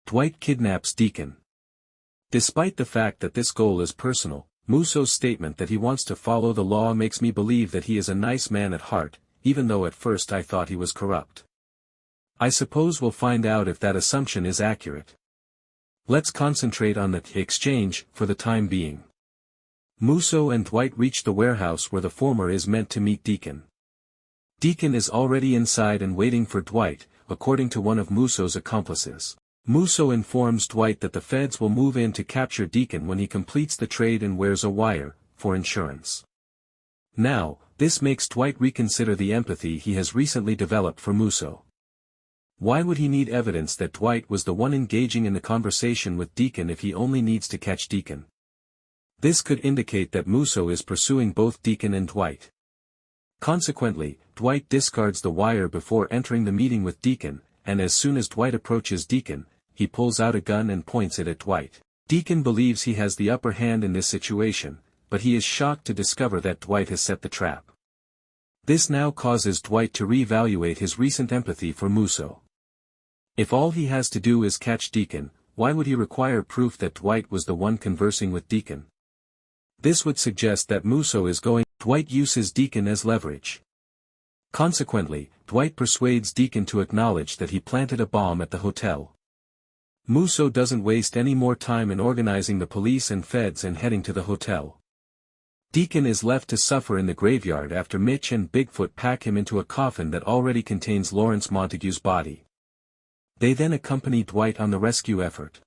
Dwight Kidnaps Deacon. Despite the fact that this goal is personal, Musso's statement that he wants to follow the law makes me believe that he is a nice man at heart, even though at first I thought he was corrupt. I suppose we'll find out if that assumption is accurate. Let's concentrate on the exchange for the time being. Musso and Dwight reach the warehouse where the former is meant to meet Deacon. Deacon is already inside and waiting for Dwight, according to one of Musso's accomplices. Musso informs Dwight that the feds will move in to capture Deacon when he completes the trade and wears a wire, for insurance. Now, this makes Dwight reconsider the empathy he has recently developed for Musso. Why would he need evidence that Dwight was the one engaging in the conversation with Deacon if he only needs to catch Deacon? This could indicate that Musso is pursuing both Deacon and Dwight. Consequently, Dwight discards the wire before entering the meeting with Deacon, and as soon as Dwight approaches Deacon, he pulls out a gun and points it at Dwight. Deacon believes he has the upper hand in this situation, but he is shocked to discover that Dwight has set the trap. This now causes Dwight to reevaluate his recent empathy for Musso. If all he has to do is catch Deacon, why would he require proof that Dwight was the one conversing with Deacon? This would suggest that Musso is going. Dwight uses Deacon as leverage. Consequently, Dwight persuades Deacon to acknowledge that he planted a bomb at the hotel. Musso doesn't waste any more time in organizing the police and feds and heading to the hotel. Deacon is left to suffer in the graveyard after Mitch and Bigfoot pack him into a coffin that already contains Lawrence Montague's body. They then accompany Dwight on the rescue effort.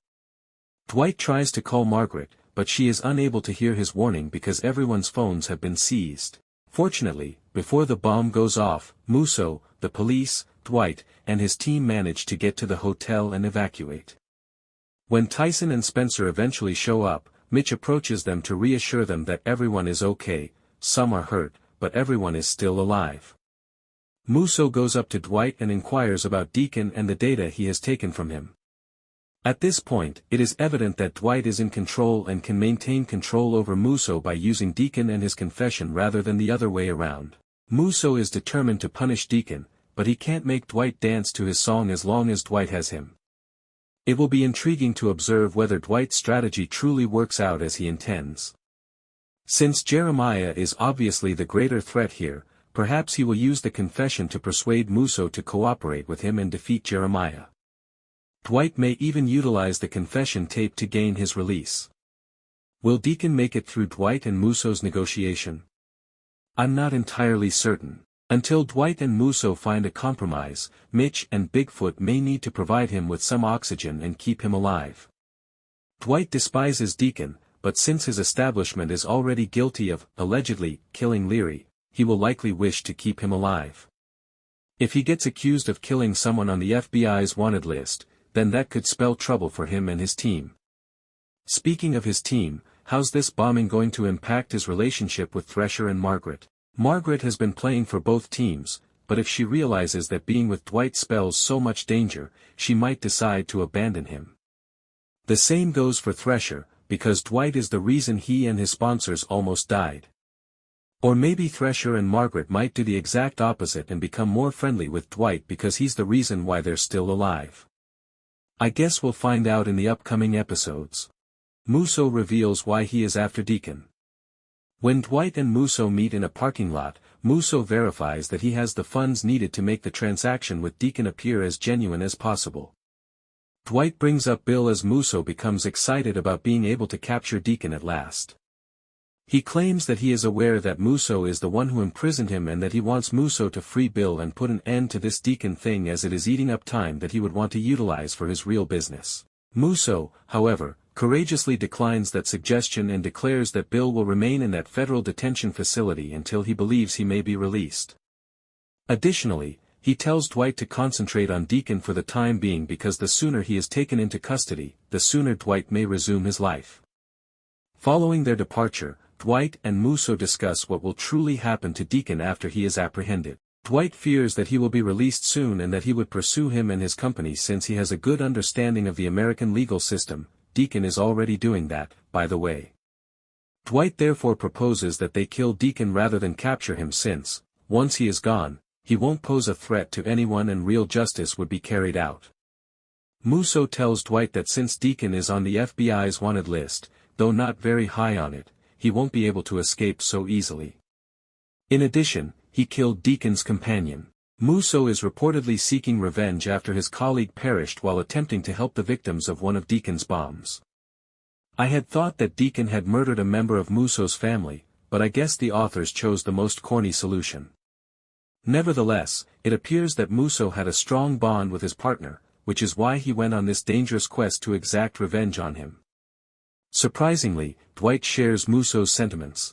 Dwight tries to call Margaret, but she is unable to hear his warning because everyone's phones have been seized. Fortunately, before the bomb goes off, Musso, the police, Dwight, and his team manage to get to the hotel and evacuate. When Tyson and Spencer eventually show up, Mitch approaches them to reassure them that everyone is okay, some are hurt, but everyone is still alive. Musso goes up to Dwight and inquires about Deacon and the data he has taken from him. At this point, it is evident that Dwight is in control and can maintain control over Musso by using Deacon and his confession rather than the other way around. Musso is determined to punish Deacon, but he can't make Dwight dance to his song as long as Dwight has him. It will be intriguing to observe whether Dwight's strategy truly works out as he intends. Since Jeremiah is obviously the greater threat here, perhaps he will use the confession to persuade Musso to cooperate with him and defeat Jeremiah. Dwight may even utilize the confession tape to gain his release. Will Deacon make it through Dwight and Musso's negotiation? I'm not entirely certain. Until Dwight and Musso find a compromise, Mitch and Bigfoot may need to provide him with some oxygen and keep him alive. Dwight despises Deacon, but since his establishment is already guilty of, allegedly, killing Leary, he will likely wish to keep him alive. If he gets accused of killing someone on the FBI's wanted list, then that could spell trouble for him and his team. Speaking of his team, how's this bombing going to impact his relationship with Thresher and Margaret? Margaret has been playing for both teams, but if she realizes that being with Dwight spells so much danger, she might decide to abandon him. The same goes for Thresher, because Dwight is the reason he and his sponsors almost died. Or maybe Thresher and Margaret might do the exact opposite and become more friendly with Dwight because he's the reason why they're still alive. I guess we'll find out in the upcoming episodes. Musso reveals why he is after Deacon. When Dwight and Musso meet in a parking lot, Musso verifies that he has the funds needed to make the transaction with Deacon appear as genuine as possible. Dwight brings up Bill as Musso becomes excited about being able to capture Deacon at last. He claims that he is aware that Musso is the one who imprisoned him and that he wants Musso to free Bill and put an end to this Deacon thing as it is eating up time that he would want to utilize for his real business. Musso, however, courageously declines that suggestion and declares that Bill will remain in that federal detention facility until he believes he may be released. Additionally, he tells Dwight to concentrate on Deacon for the time being because the sooner he is taken into custody, the sooner Dwight may resume his life. Following their departure, Dwight and Musso discuss what will truly happen to Deacon after he is apprehended. Dwight fears that he will be released soon and that he would pursue him and his company since he has a good understanding of the American legal system. Deacon is already doing that, by the way. Dwight therefore proposes that they kill Deacon rather than capture him since, once he is gone, he won't pose a threat to anyone and real justice would be carried out. Musso tells Dwight that since Deacon is on the FBI's wanted list, though not very high on it, he won't be able to escape so easily. In addition, he killed Deacon's companion. Musso is reportedly seeking revenge after his colleague perished while attempting to help the victims of one of Deacon's bombs. I had thought that Deacon had murdered a member of Musso's family, but I guess the authors chose the most corny solution. Nevertheless, it appears that Musso had a strong bond with his partner, which is why he went on this dangerous quest to exact revenge on him. Surprisingly, Dwight shares Musso's sentiments.